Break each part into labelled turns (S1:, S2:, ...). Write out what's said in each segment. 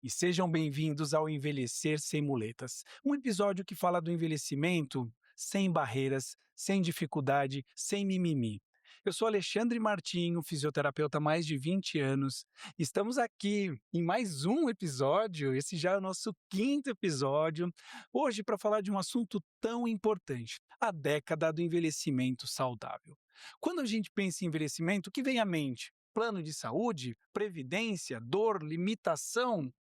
S1: e sejam bem-vindos ao Envelhecer Sem Muletas, um episódio que fala do envelhecimento sem barreiras, sem dificuldade, sem mimimi. Eu sou Alexandre Martinho, fisioterapeuta há mais de 20 anos. Estamos aqui em mais um episódio, esse já é o nosso quinto episódio, hoje para falar de um assunto tão importante, a década do envelhecimento saudável. Quando a gente pensa em envelhecimento, o que vem à mente? Plano de saúde, previdência, dor, limitação?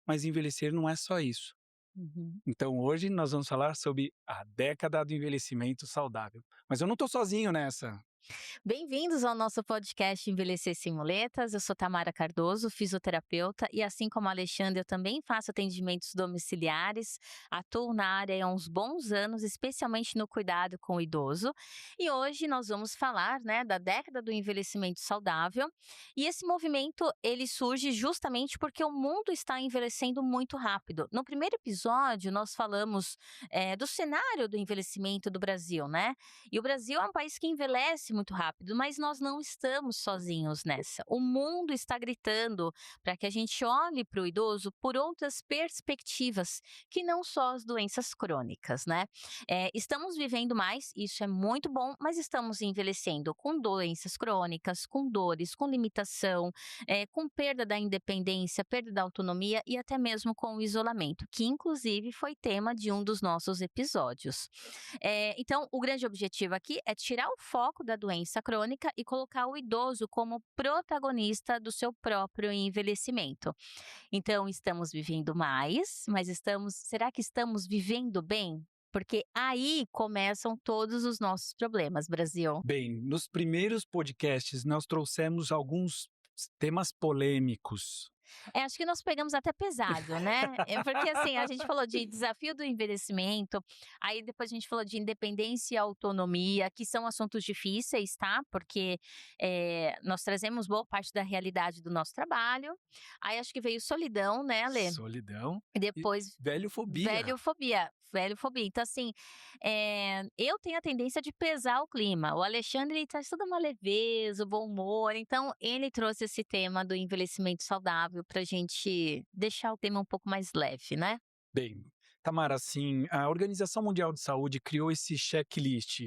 S1: Mas envelhecer não é só isso.
S2: Uhum.
S1: Então hoje nós vamos falar sobre a década do envelhecimento saudável. Mas eu não estou sozinho nessa.
S2: Bem-vindos ao nosso podcast Envelhecer Sem Muletas. Eu sou Tamara Cardoso, fisioterapeuta, e assim como a Alexandre, eu também faço atendimentos domiciliares, atuo na área há uns bons anos, especialmente no cuidado com o idoso. E hoje nós vamos falar, da década do envelhecimento saudável. E esse movimento, ele surge justamente porque o mundo está envelhecendo muito rápido. No primeiro episódio, nós falamos do cenário do envelhecimento do Brasil, né? E o Brasil é um país que envelhece muito rápido, mas nós não estamos sozinhos nessa. O mundo está gritando para que a gente olhe para o idoso por outras perspectivas, que não só as doenças crônicas, né? Estamos vivendo mais, isso é muito bom, mas estamos envelhecendo com doenças crônicas, com dores, com limitação, com perda da independência, perda da autonomia e até mesmo com o isolamento, que inclusive foi tema de um dos nossos episódios. Então, o grande objetivo aqui é tirar o foco da doença crônica e colocar o idoso como protagonista do seu próprio envelhecimento. Então, estamos vivendo mais, mas será que estamos vivendo bem? Porque aí começam todos os nossos problemas, Brasil.
S1: Bem, nos primeiros podcasts nós trouxemos alguns temas polêmicos.
S2: Acho que nós pegamos até pesado, né? Porque assim, a gente falou de desafio do envelhecimento, aí depois a gente falou de independência e autonomia, que são assuntos difíceis, tá? Porque nós trazemos boa parte da realidade do nosso trabalho. Aí acho que veio solidão, né, Ale?
S1: Solidão
S2: E
S1: e
S2: depois
S1: velhofobia.
S2: velhofobia. Velhofobia. Então, assim, eu tenho a tendência de pesar o clima. O Alexandre ele traz toda uma leveza, o bom humor. Então, ele trouxe esse tema do envelhecimento saudável pra gente deixar o tema um pouco mais leve, né?
S1: Bem, Tamara, assim, a Organização Mundial de Saúde criou esse checklist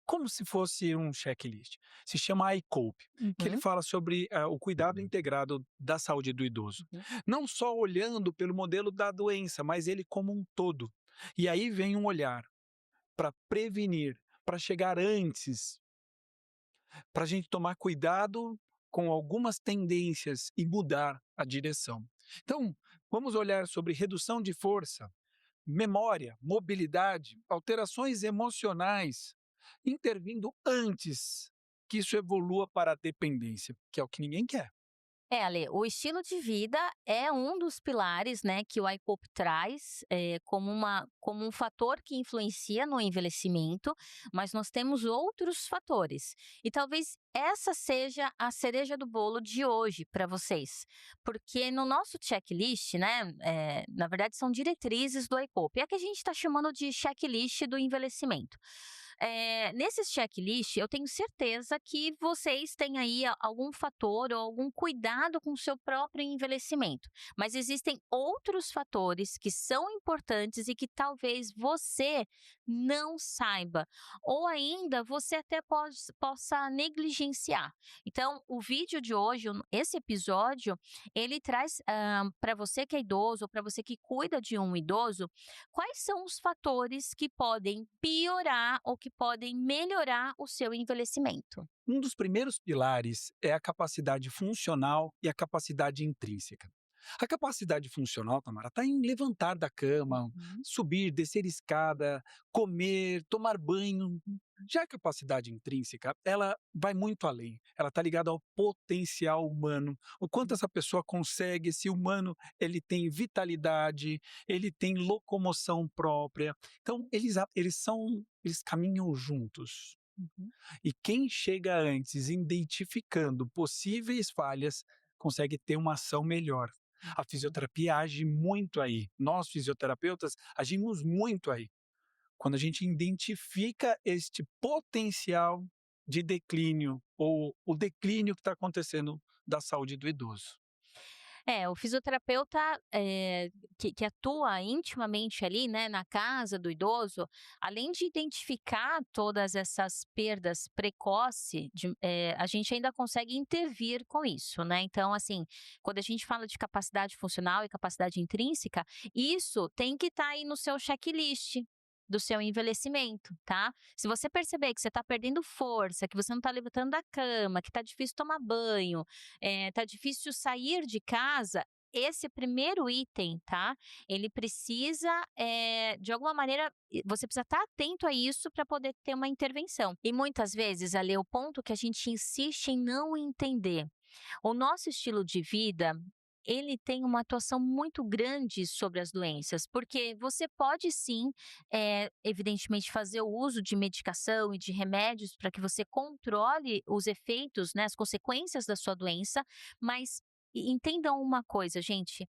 S1: como se fosse um checklist. Se chama ICOPE, que ele
S2: Uhum,
S1: fala sobre o cuidado integrado da saúde do idoso.
S2: uhum.
S1: Não só olhando pelo modelo da doença, mas ele como um todo. E aí vem um olhar para prevenir, para chegar antes, para a gente tomar cuidado com algumas tendências e mudar a direção. Então, vamos olhar sobre redução de força, memória, mobilidade, alterações emocionais, intervindo antes que isso evolua para a dependência, que é o que ninguém quer.
S2: Ale, o estilo de vida é um dos pilares, né, que o ICOP traz como um fator que influencia no envelhecimento, mas nós temos outros fatores. E talvez essa seja a cereja do bolo de hoje para vocês, porque no nosso checklist, né, na verdade são diretrizes do ICOP, é que a gente está chamando de checklist do envelhecimento. Nesses checklist, eu tenho certeza que vocês têm aí algum fator ou algum cuidado com o seu próprio envelhecimento. Mas existem outros fatores que são importantes e que talvez você não saiba, ou ainda você até possa negligenciar. Então, o vídeo de hoje, esse episódio, ele traz para você que é idoso, ou para você que cuida de um idoso, quais são os fatores que podem piorar ou que podem melhorar o seu envelhecimento?
S1: Um dos primeiros pilares é a capacidade funcional e a capacidade intrínseca. A capacidade funcional, Tamara, está em levantar da cama,
S2: Uhum.
S1: subir, descer escada, comer, tomar banho. Já a capacidade intrínseca, ela vai muito além. Ela está ligada ao potencial humano. O quanto essa pessoa consegue, esse humano, ele tem vitalidade, ele tem locomoção própria. Então, eles caminham juntos.
S2: Uhum.
S1: E quem chega antes identificando possíveis falhas consegue ter uma ação melhor. A fisioterapia age muito aí. Nós, fisioterapeutas, agimos muito aí. Quando a gente identifica este potencial de declínio ou o declínio que está acontecendo da saúde do idoso.
S2: O fisioterapeuta, que atua intimamente ali, né, na casa do idoso, além de identificar todas essas perdas precoce, a gente ainda consegue intervir com isso, né. Então, assim, quando a gente fala de capacidade funcional e capacidade intrínseca, isso tem que estar aí no seu checklist do seu envelhecimento, tá. Se você perceber que você está perdendo força, que você não está levantando da cama, que está difícil tomar banho, tá difícil sair de casa, esse primeiro item, tá? Ele precisa, de alguma maneira, você precisa estar atento a isso para poder ter uma intervenção. E muitas vezes, Ale, o ponto que a gente insiste em não entender, o nosso estilo de vida, ele tem uma atuação muito grande sobre as doenças, porque você pode sim, evidentemente, fazer o uso de medicação e de remédios para que você controle os efeitos, né, as consequências da sua doença, mas entendam uma coisa, gente,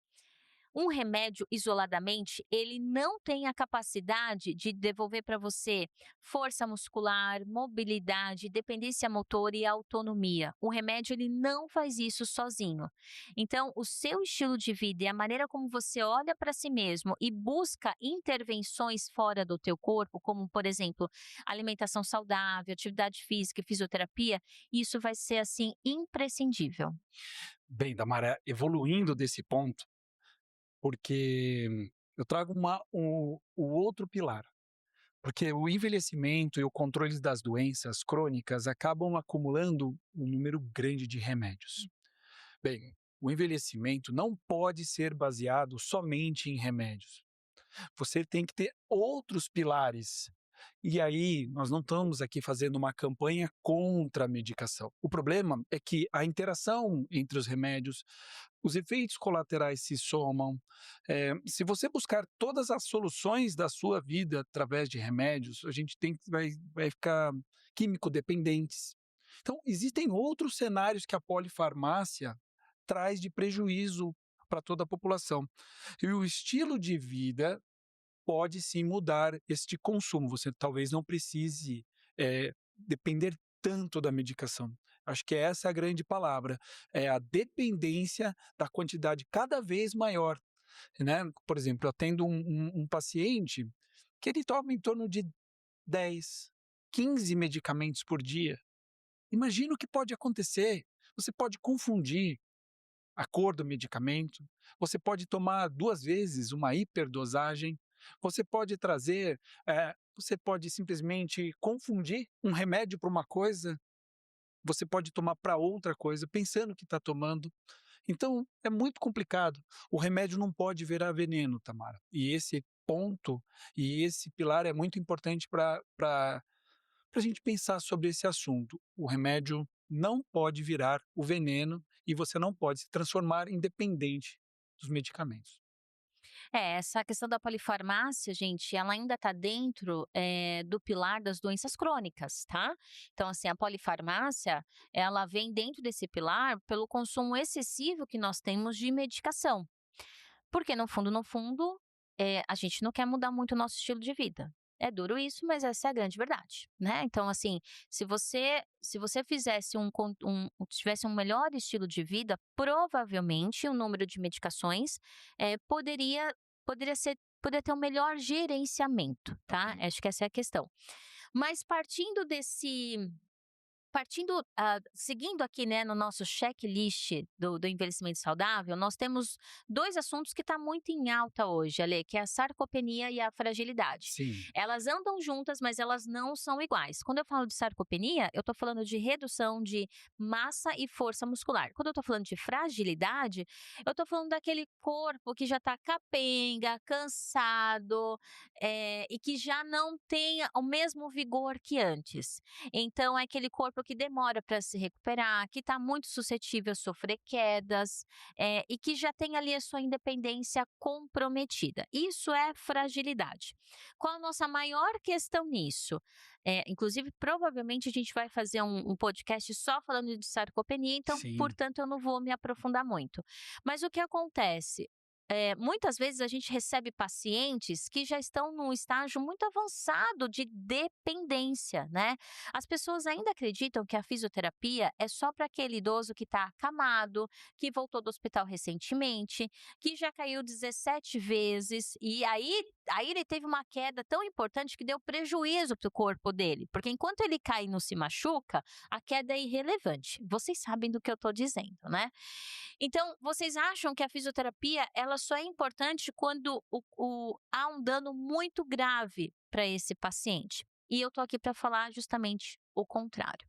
S2: um remédio isoladamente, ele não tem a capacidade de devolver para você força muscular, mobilidade, dependência motora e autonomia. O remédio ele não faz isso sozinho. Então, o seu estilo de vida e a maneira como você olha para si mesmo e busca intervenções fora do teu corpo, como por exemplo, alimentação saudável, atividade física e fisioterapia, isso vai ser assim imprescindível.
S1: Bem, Damara, evoluindo desse ponto, porque eu trago o outro pilar. Porque o envelhecimento e o controle das doenças crônicas acabam acumulando um número grande de remédios. Bem, o envelhecimento não pode ser baseado somente em remédios. Você tem que ter outros pilares. E aí, nós não estamos aqui fazendo uma campanha contra a medicação. O problema é que a interação entre os remédios, os efeitos colaterais se somam. Se você buscar todas as soluções da sua vida através de remédios, a gente vai ficar químico dependentes. Então, existem outros cenários que a polifarmácia traz de prejuízo para toda a população. E o estilo de vida pode sim mudar este consumo. Você talvez não precise depender tanto da medicação. Acho que essa é a grande palavra, é a dependência da quantidade cada vez maior, né. Por exemplo, eu atendo um paciente que ele toma em torno de 10, 15 medicamentos por dia. Imagina o que pode acontecer. Você pode confundir a cor do medicamento, você pode tomar 2 vezes uma hiperdosagem, você pode simplesmente confundir um remédio para uma coisa, você pode tomar para outra coisa, pensando que está tomando. Então, é muito complicado. O remédio não pode virar veneno, Tamara. E esse ponto e esse pilar é muito importante para a gente pensar sobre esse assunto. O remédio não pode virar o veneno e você não pode se transformar em dependente dos medicamentos.
S2: Essa questão da polifarmácia, gente, ela ainda está dentro, do pilar das doenças crônicas, tá. Então, assim, a polifarmácia, ela vem dentro desse pilar pelo consumo excessivo que nós temos de medicação. Porque no fundo, a gente não quer mudar muito o nosso estilo de vida. É duro isso, mas essa é a grande verdade, né. Então, assim, se você fizesse tivesse um melhor estilo de vida, provavelmente o número de medicações, poderia ter um melhor gerenciamento, tá.
S1: Ok.
S2: Acho que essa é a questão. Mas seguindo aqui, né, no nosso checklist do envelhecimento saudável, nós temos 2 assuntos que está muito em alta hoje, Ale, que é a sarcopenia e a fragilidade.
S1: Sim,
S2: Elas andam juntas, mas elas não são iguais. Quando eu falo de sarcopenia, eu estou falando de redução de massa e força muscular. Quando eu estou falando de fragilidade, eu estou falando daquele corpo que já está capenga, cansado, e que já não tem o mesmo vigor que antes. Então, é aquele corpo que demora para se recuperar, que está muito suscetível a sofrer quedas, e que já tem ali a sua independência comprometida. Isso é fragilidade. Qual a nossa maior questão nisso? Inclusive, provavelmente a gente vai fazer um podcast só falando de sarcopenia, então,
S1: sim.
S2: portanto, eu não vou me aprofundar muito. Mas o que acontece? muitas vezes a gente recebe pacientes que já estão num estágio muito avançado de dependência, né? As pessoas ainda acreditam que a fisioterapia é só para aquele idoso que está acamado, que voltou do hospital recentemente, que já caiu 17 vezes e aí ele teve uma queda tão importante que deu prejuízo para o corpo dele, porque enquanto ele cai e não se machuca, a queda é irrelevante. Vocês sabem do que eu estou dizendo, né? Então, vocês acham que a fisioterapia ela só é importante quando há um dano muito grave para esse paciente? E eu estou aqui para falar justamente o contrário.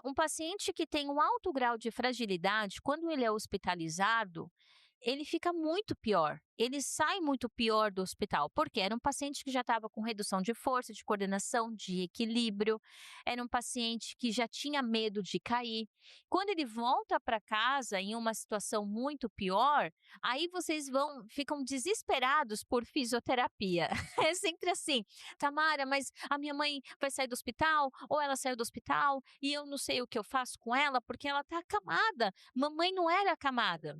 S2: Um paciente que tem um alto grau de fragilidade, quando ele é hospitalizado, ele fica muito pior. Ele sai muito pior do hospital, porque era um paciente que já estava com redução de força, de coordenação, de equilíbrio, era um paciente que já tinha medo de cair. Quando ele volta para casa em uma situação muito pior, aí vocês ficam desesperados por fisioterapia. É sempre assim, Tamara, mas a minha mãe vai sair do hospital, ou ela saiu do hospital, e eu não sei o que eu faço com ela, porque ela está acamada. Mamãe não era acamada.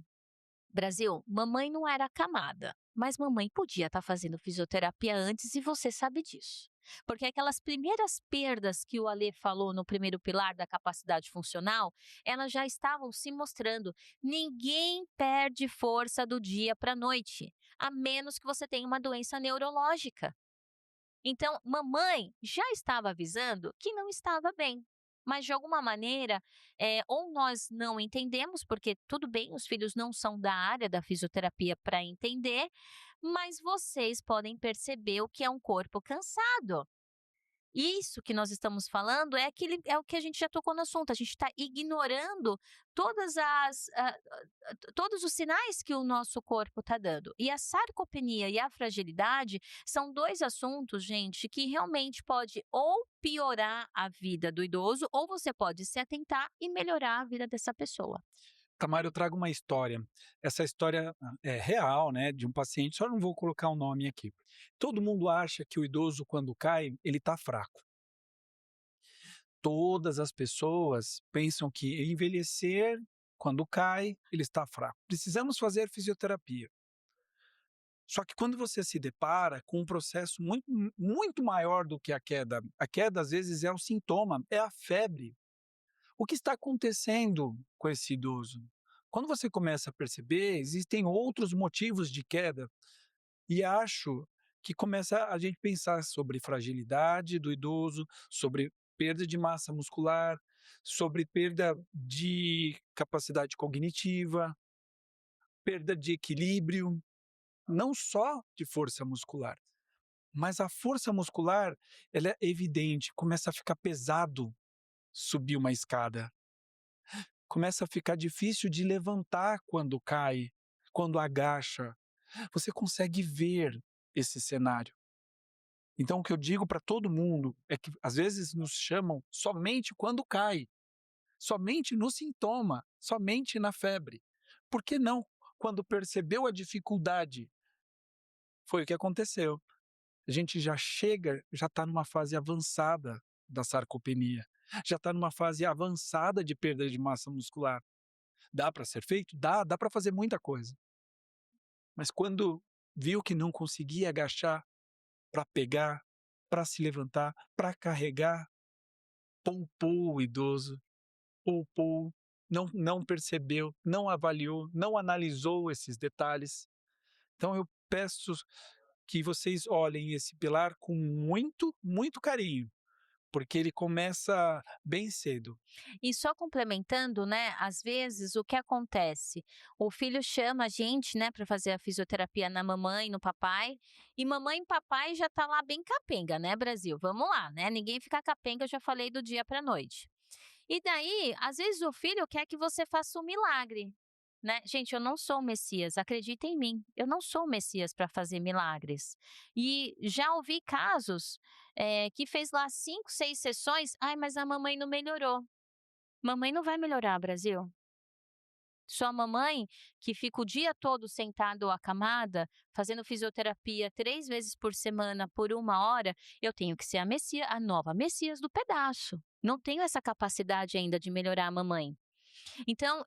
S2: Brasil, mamãe não era acamada, mas mamãe podia estar fazendo fisioterapia antes e você sabe disso. Porque aquelas primeiras perdas que o Alê falou no primeiro pilar da capacidade funcional, elas já estavam se mostrando. Ninguém perde força do dia para a noite, a menos que você tenha uma doença neurológica. Então, mamãe já estava avisando que não estava bem. Mas, de alguma maneira, ou nós não entendemos, porque tudo bem, os filhos não são da área da fisioterapia para entender, mas vocês podem perceber o que é um corpo cansado. Isso que nós estamos falando é o que a gente já tocou no assunto. A gente está ignorando todos os sinais que o nosso corpo está dando. E a sarcopenia e a fragilidade são dois assuntos, gente, que realmente pode ou piorar a vida do idoso, ou você pode se atentar e melhorar a vida dessa pessoa.
S1: Tamara, eu trago uma história. Essa história é real, né, de um paciente, só não vou colocar o nome aqui. Todo mundo acha que o idoso, quando cai, ele está fraco. Todas as pessoas pensam que envelhecer, quando cai, ele está fraco. Precisamos fazer fisioterapia. Só que quando você se depara com um processo muito maior do que a queda às vezes é o sintoma, é a febre. O que está acontecendo com esse idoso? Quando você começa a perceber, existem outros motivos de queda, e acho que começa a gente pensar sobre fragilidade do idoso, sobre perda de massa muscular, sobre perda de capacidade cognitiva, perda de equilíbrio, não só de força muscular, mas a força muscular, ela é evidente, começa a ficar pesado subir uma escada. Começa a ficar difícil de levantar quando cai, quando agacha. Você consegue ver esse cenário. Então, o que eu digo para todo mundo é que às vezes nos chamam somente quando cai, somente no sintoma, somente na febre. Por que não? Quando percebeu a dificuldade, foi o que aconteceu. A gente já está numa fase avançada da sarcopenia, já está numa fase avançada de perda de massa muscular. Dá para ser feito? Dá para fazer muita coisa. Mas quando viu que não conseguia agachar para pegar, para se levantar, para carregar, poupou o idoso, poupou, não percebeu, não avaliou, não analisou esses detalhes. Então eu peço que vocês olhem esse pilar com muito carinho, porque ele começa bem cedo.
S2: E só complementando, né, às vezes o que acontece? O filho chama a gente, né, para fazer a fisioterapia na mamãe, no papai, e mamãe e papai já tá lá bem capenga, né, Brasil? Vamos lá, né? Ninguém fica capenga, eu já falei do dia para noite. E daí, às vezes o filho quer que você faça um milagre, né? Gente, eu não sou o Messias, acredita em mim. Eu não sou o Messias para fazer milagres. E já ouvi casos que fez lá 5, 6 sessões, ai, mas a mamãe não melhorou. Mamãe não vai melhorar, Brasil. Sua mamãe, que fica o dia todo sentado ou acamada, fazendo fisioterapia 3 vezes por semana por 1 hora, eu tenho que ser a nova Messias do pedaço. Não tenho essa capacidade ainda de melhorar a mamãe. Então,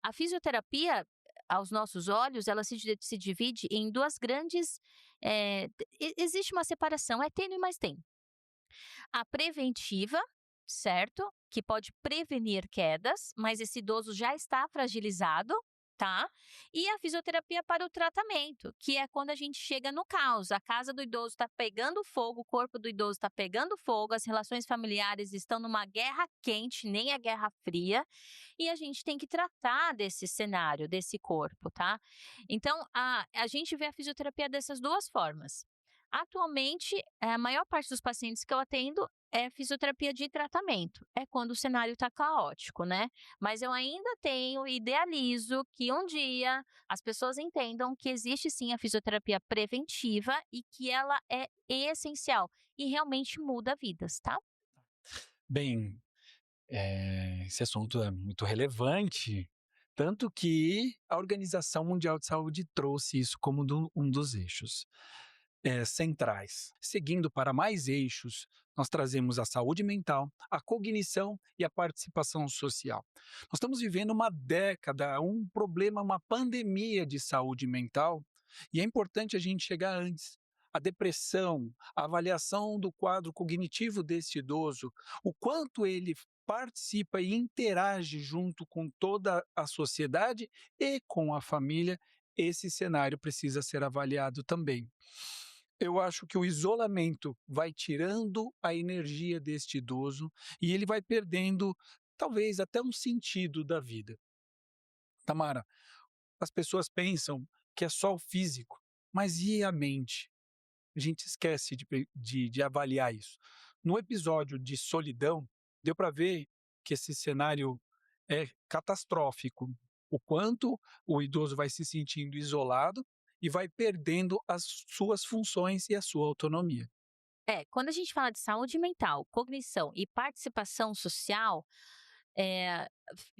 S2: a fisioterapia, aos nossos olhos, ela se divide em 2 grandes, existe uma separação, é tênue, mas tem. A preventiva, certo? Que pode prevenir quedas, mas esse idoso já está fragilizado, tá? E a fisioterapia para o tratamento, que é quando a gente chega no caos. A casa do idoso está pegando fogo, o corpo do idoso está pegando fogo, as relações familiares estão numa guerra quente, nem a guerra fria, e a gente tem que tratar desse cenário, desse corpo, tá? Então, a gente vê a fisioterapia dessas 2 formas. Atualmente, a maior parte dos pacientes que eu atendo é fisioterapia de tratamento. É quando o cenário está caótico, né? Mas eu ainda tenho, idealizo que um dia as pessoas entendam que existe sim a fisioterapia preventiva e que ela é essencial e realmente muda vidas, tá?
S1: Bem, esse assunto é muito relevante, tanto que a Organização Mundial de Saúde trouxe isso como um dos eixos centrais. Seguindo para mais eixos, nós trazemos a saúde mental, a cognição e a participação social. Nós estamos vivendo uma década, um problema, uma pandemia de saúde mental, e é importante a gente chegar antes. A depressão, a avaliação do quadro cognitivo desse idoso, o quanto ele participa e interage junto com toda a sociedade e com a família, esse cenário precisa ser avaliado também. Eu acho que o isolamento vai tirando a energia deste idoso e ele vai perdendo, talvez, até um sentido da vida. Tamara, as pessoas pensam que é só o físico, mas e a mente? A gente esquece de avaliar isso. No episódio de solidão, deu para ver que esse cenário é catastrófico. O quanto o idoso vai se sentindo isolado e vai perdendo as suas funções e a sua autonomia.
S2: Quando a gente fala de saúde mental, cognição e participação social,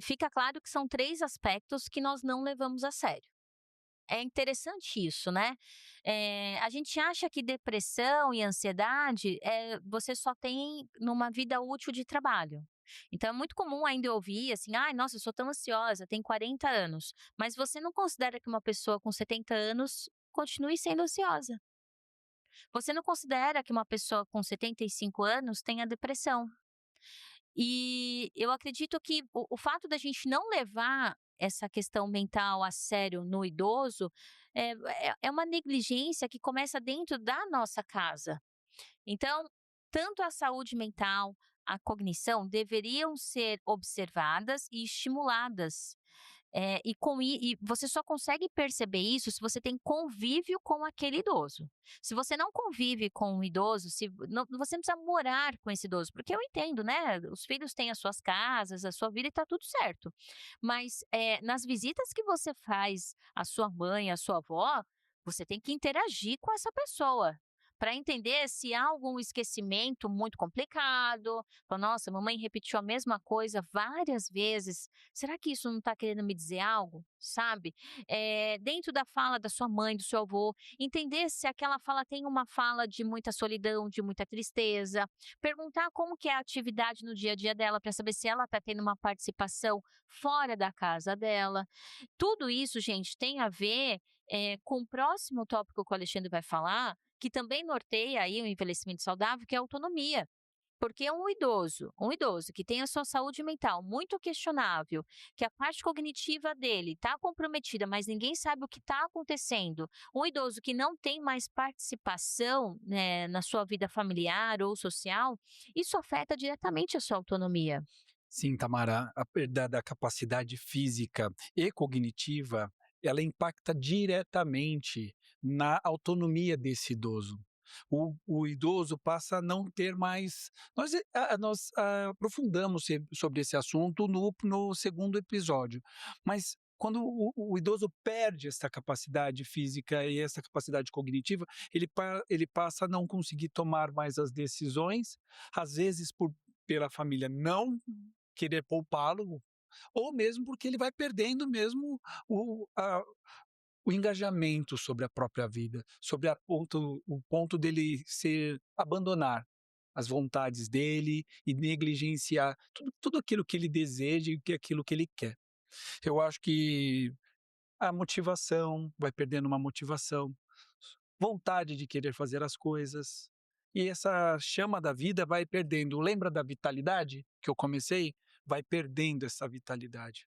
S2: fica claro que são 3 aspectos que nós não levamos a sério. É interessante isso, né? A gente acha que depressão e ansiedade, você só tem numa vida útil de trabalho. Então é muito comum ainda eu ouvir assim: "Ai, nossa, eu sou tão ansiosa, tenho 40 anos", mas você não considera que uma pessoa com 70 anos continue sendo ansiosa. Você não considera que uma pessoa com 75 anos tenha depressão. E eu acredito que o fato da gente não levar essa questão mental a sério no idoso é uma negligência que começa dentro da nossa casa. Então, tanto a saúde mental, a cognição deveriam ser observadas e estimuladas. E você só consegue perceber isso se você tem convívio com aquele idoso. Se você não convive com um idoso, se não você não precisa morar com esse idoso, porque eu entendo, né, os filhos têm as suas casas, a sua vida e está tudo certo. Mas, nas visitas que você faz à sua mãe, à sua avó, você tem que interagir com essa pessoa, para entender se há algum esquecimento muito complicado. Fala: "Nossa, mamãe repetiu a mesma coisa várias vezes. Será que isso não está querendo me dizer algo?", sabe? Dentro da fala da sua mãe, do seu avô, entender se aquela fala tem uma fala de muita solidão, de muita tristeza, perguntar como que é a atividade no dia a dia dela para saber se ela está tendo uma participação fora da casa dela. Tudo isso, gente, tem a ver, com o próximo tópico que o Alexandre vai falar, que também norteia aí o envelhecimento saudável, que é a autonomia. Porque um idoso que tem a sua saúde mental muito questionável, que a parte cognitiva dele está comprometida, mas ninguém sabe o que está acontecendo, um idoso que não tem mais participação, né, na sua vida familiar ou social, isso afeta diretamente a sua autonomia.
S1: Sim, Tamara, a perda da capacidade física e cognitiva, ela impacta diretamente na autonomia desse idoso. O idoso passa a não ter mais. Nós aprofundamos sobre esse assunto no segundo episódio, mas quando o idoso perde essa capacidade física e essa capacidade cognitiva, ele passa a não conseguir tomar mais as decisões, às vezes pela família não querer poupá-lo, ou mesmo porque ele vai perdendo mesmo o, a, o engajamento sobre a própria vida, sobre o ponto dele abandonar as vontades dele e negligenciar tudo aquilo que ele deseja e aquilo que ele quer. Eu acho que A motivação, vai perdendo uma motivação, vontade de querer fazer as coisas, e essa chama da vida vai perdendo. Lembra da vitalidade que eu comecei? Vai perdendo essa vitalidade.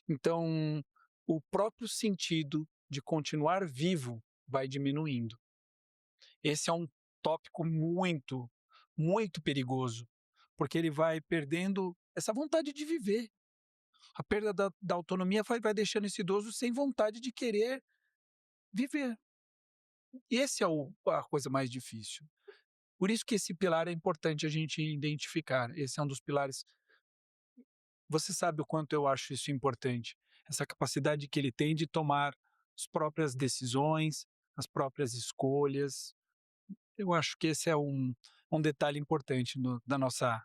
S1: Então, o próprio sentido de continuar vivo vai diminuindo. Esse é um tópico muito, muito perigoso, porque ele vai perdendo essa vontade de viver. A perda da autonomia vai deixando esse idoso sem vontade de querer viver. E esse é a coisa mais difícil. Por isso que esse pilar é importante a gente identificar. Esse é um dos pilares. Você sabe o quanto eu acho isso importante. Essa capacidade que ele tem de tomar as próprias decisões, as próprias escolhas. Eu acho que esse é um detalhe importante da nossa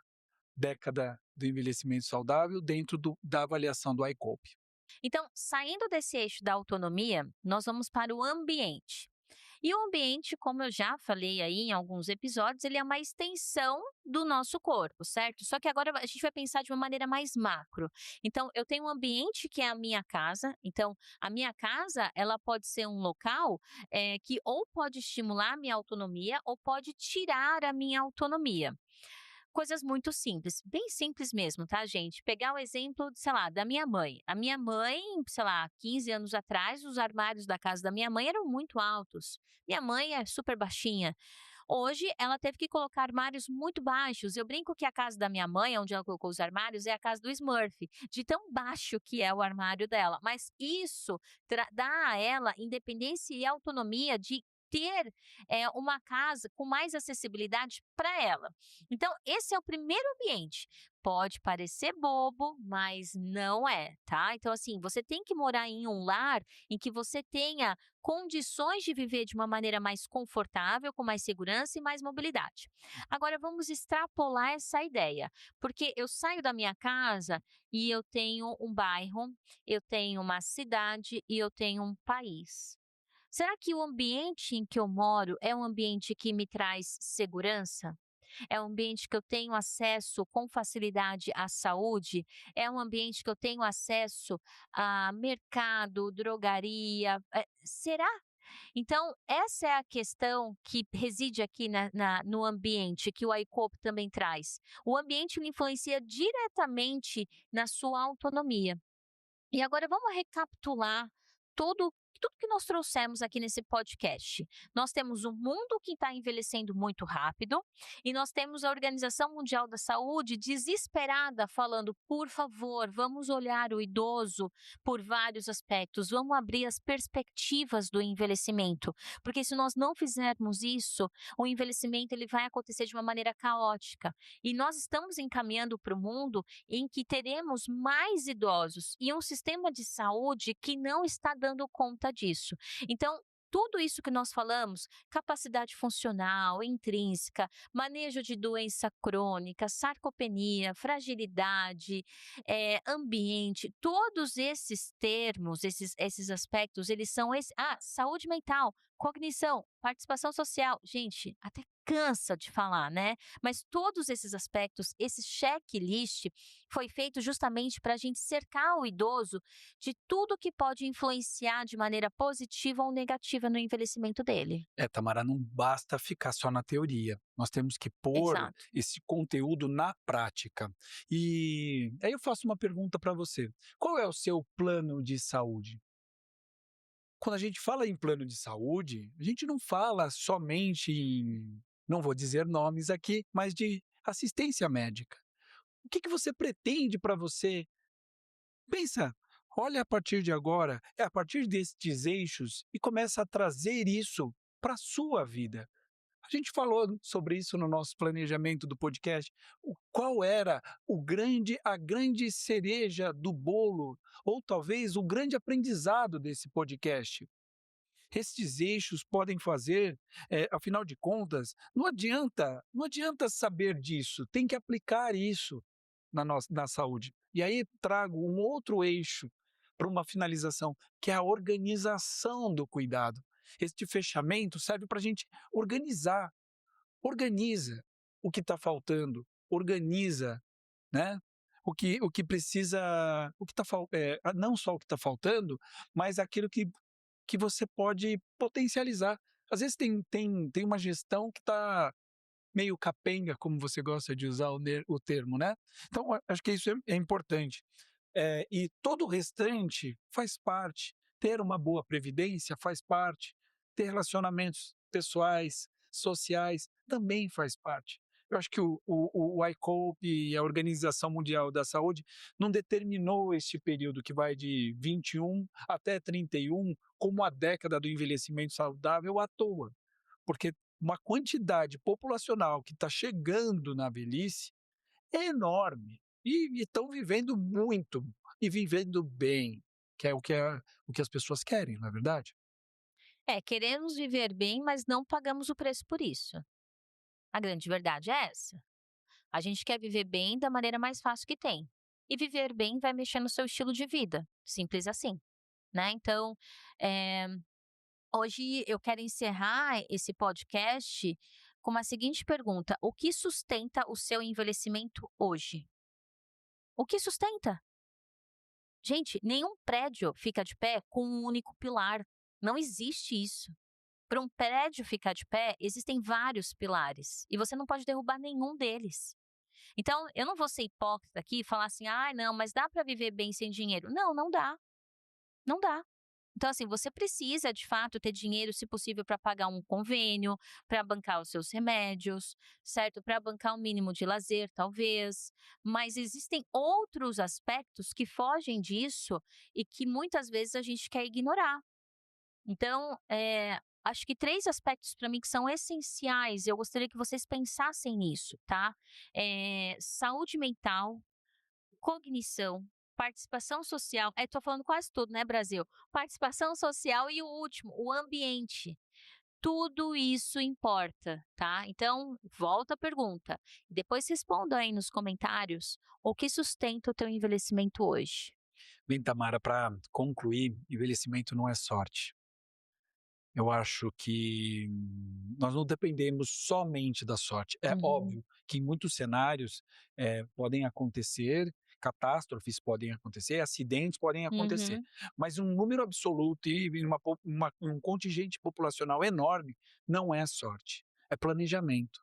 S1: década do envelhecimento saudável dentro da avaliação do ICOPE.
S2: Então, saindo desse eixo da autonomia, nós vamos para o ambiente. E o ambiente, como eu já falei aí em alguns episódios, ele é uma extensão do nosso corpo, certo? Só que agora a gente vai pensar de uma maneira mais macro. Então, eu tenho um ambiente que é a minha casa. Então, a minha casa, ela pode ser um local que ou pode estimular a minha autonomia ou pode tirar a minha autonomia. Coisas muito simples, bem simples mesmo, tá, gente? Pegar o exemplo, sei lá, da minha mãe. A minha mãe, sei lá, 15 anos atrás, os armários da casa da minha mãe eram muito altos. Minha mãe é super baixinha. Hoje, ela teve que colocar armários muito baixos. Eu brinco que a casa da minha mãe, onde ela colocou os armários, é a casa do Smurf, de tão baixo que é o armário dela. Mas isso dá a ela independência e autonomia de ter uma casa com mais acessibilidade para ela. Então, esse é o primeiro ambiente. Pode parecer bobo, mas não é, tá? Então, assim, você tem que morar em um lar em que você tenha condições de viver de uma maneira mais confortável, com mais segurança e mais mobilidade. Agora, vamos extrapolar essa ideia, porque eu saio da minha casa e eu tenho um bairro, eu tenho uma cidade e eu tenho um país. Será que o ambiente em que eu moro é um ambiente que me traz segurança? É um ambiente que eu tenho acesso com facilidade à saúde? É um ambiente que eu tenho acesso a mercado, drogaria? Será? Então, essa é a questão que reside aqui no ambiente, que o ICOP também traz. O ambiente ele influencia diretamente na sua autonomia. E agora vamos recapitular tudo que nós trouxemos aqui nesse podcast. Nós temos um mundo que está envelhecendo muito rápido e nós temos a Organização Mundial da Saúde desesperada falando, por favor, vamos olhar o idoso por vários aspectos, vamos abrir as perspectivas do envelhecimento, porque se nós não fizermos isso, o envelhecimento ele vai acontecer de uma maneira caótica e nós estamos encaminhando para o mundo em que teremos mais idosos e um sistema de saúde que não está dando conta disso. Então, tudo isso que nós falamos, capacidade funcional, intrínseca, manejo de doença crônica, sarcopenia, fragilidade, ambiente, todos esses termos, esses aspectos, eles são saúde mental, cognição, participação social. Gente, até cansa de falar, né? Mas todos esses aspectos, esse checklist foi feito justamente para a gente cercar o idoso de tudo que pode influenciar de maneira positiva ou negativa no envelhecimento dele.
S1: Tamara, não basta ficar só na teoria. Nós temos que pôr
S2: Exato.
S1: esse conteúdo na prática. E aí eu faço uma pergunta para você. Qual é o seu plano de saúde? Quando a gente fala em plano de saúde, a gente não fala somente em, não vou dizer nomes aqui, mas de assistência médica. O que você pretende para você? Pensa, olha a partir de agora, é a partir destes eixos e começa a trazer isso para a sua vida. A gente falou sobre isso no nosso planejamento do podcast. Qual era a grande cereja do bolo, ou talvez o grande aprendizado desse podcast? Estes eixos podem fazer, afinal de contas, não adianta saber disso, tem que aplicar isso na saúde. E aí trago um outro eixo para uma finalização, que é a organização do cuidado. Este fechamento serve para a gente organizar. Organiza o que está faltando, organiza, né? o que precisa, o que tá não só o que está faltando, mas aquilo que você pode potencializar. Às vezes tem uma gestão que está meio capenga, como você gosta de usar o termo, né. Então acho que isso é importante. E todo o restante faz parte. Ter uma boa previdência faz parte. Ter relacionamentos pessoais, sociais, também faz parte. Eu acho que o ICOP e a Organização Mundial da Saúde não determinou este período que vai de 21 até 31 como a década do envelhecimento saudável à toa, porque uma quantidade populacional que está chegando na velhice é enorme e estão vivendo muito e vivendo bem, que é o que as pessoas querem, não é verdade?
S2: Queremos viver bem, mas não pagamos o preço por isso. A grande verdade é essa. A gente quer viver bem da maneira mais fácil que tem. E viver bem vai mexer no seu estilo de vida. Simples assim, né? Então, eh, hoje eu quero encerrar esse podcast com uma seguinte pergunta: o que sustenta o seu envelhecimento hoje? O que sustenta? Gente, nenhum prédio fica de pé com um único pilar. Não existe isso. Para um prédio ficar de pé, existem vários pilares e você não pode derrubar nenhum deles. Então, eu não vou ser hipócrita aqui e falar assim: "Ai, não, mas dá para viver bem sem dinheiro". Não, não dá. Não dá. Então, assim, você precisa de fato ter dinheiro, se possível, para pagar um convênio, para bancar os seus remédios, certo? Para bancar um mínimo de lazer, talvez. Mas existem outros aspectos que fogem disso e que muitas vezes a gente quer ignorar. Então, acho que 3 aspectos para mim que são essenciais, eu gostaria que vocês pensassem nisso, tá? Saúde mental, cognição, participação social, tô falando quase tudo, né, Brasil? Participação social e o último, o ambiente. Tudo isso importa, tá? Então, volta a pergunta. Depois responda aí nos comentários o que sustenta o teu envelhecimento hoje.
S1: Bem, Tamara, para concluir, envelhecimento não é sorte. Eu acho que nós não dependemos somente da sorte. É
S2: Uhum,
S1: óbvio que em muitos cenários, podem acontecer, catástrofes podem acontecer, acidentes podem acontecer,
S2: uhum.
S1: mas um número absoluto e um contingente populacional enorme não é sorte, é planejamento.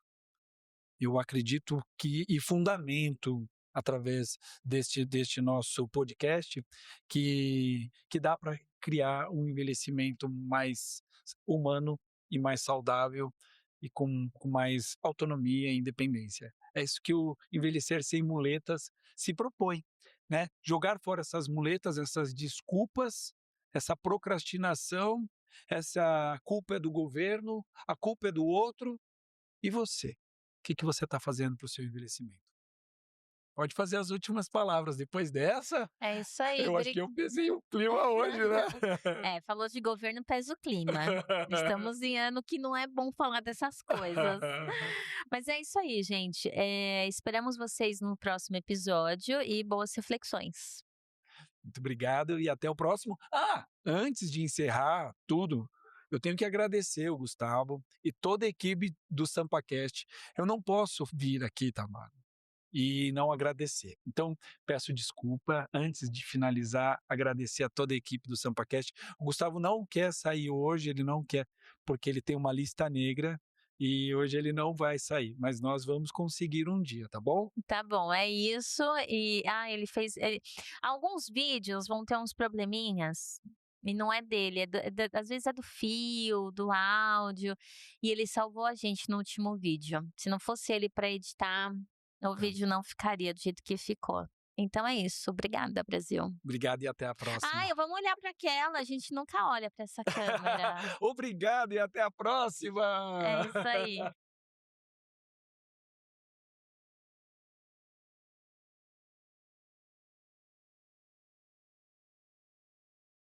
S1: Eu acredito que e fundamento, através deste nosso podcast, que dá para criar um envelhecimento mais humano e mais saudável e com mais autonomia e independência. É isso que o Envelhecer Sem Muletas se propõe, né, jogar fora essas muletas, essas desculpas, essa procrastinação, essa culpa é do governo, a culpa é do outro, e você? Que você está fazendo para o seu envelhecimento? Pode fazer as últimas palavras. Depois dessa,
S2: É isso aí,
S1: eu acho que eu pesei o clima hoje, né?
S2: falou de governo, pesa o clima. Estamos em ano que não é bom falar dessas coisas. Mas é isso aí, gente. Esperamos vocês no próximo episódio e boas reflexões.
S1: Muito obrigado e até o próximo. Ah, antes de encerrar tudo, eu tenho que agradecer o Gustavo e toda a equipe do SampaCast. Eu não posso vir aqui, Tamara, e não agradecer. Então, peço desculpa, antes de finalizar, agradecer a toda a equipe do SampaCast. O Gustavo não quer sair hoje, ele não quer, porque ele tem uma lista negra e hoje ele não vai sair, mas nós vamos conseguir um dia, tá bom?
S2: Tá bom, é isso. E alguns vídeos vão ter uns probleminhas. E não é dele, às vezes é do fio, do áudio, e ele salvou a gente no último vídeo. Se não fosse ele para editar, o
S1: Tá.
S2: vídeo não ficaria do jeito que ficou. Então é isso. Obrigada, Brasil.
S1: Obrigado e até a próxima.
S2: Ai, vamos olhar para aquela, a gente nunca olha para essa câmera.
S1: Obrigado e até a próxima!
S2: É isso aí.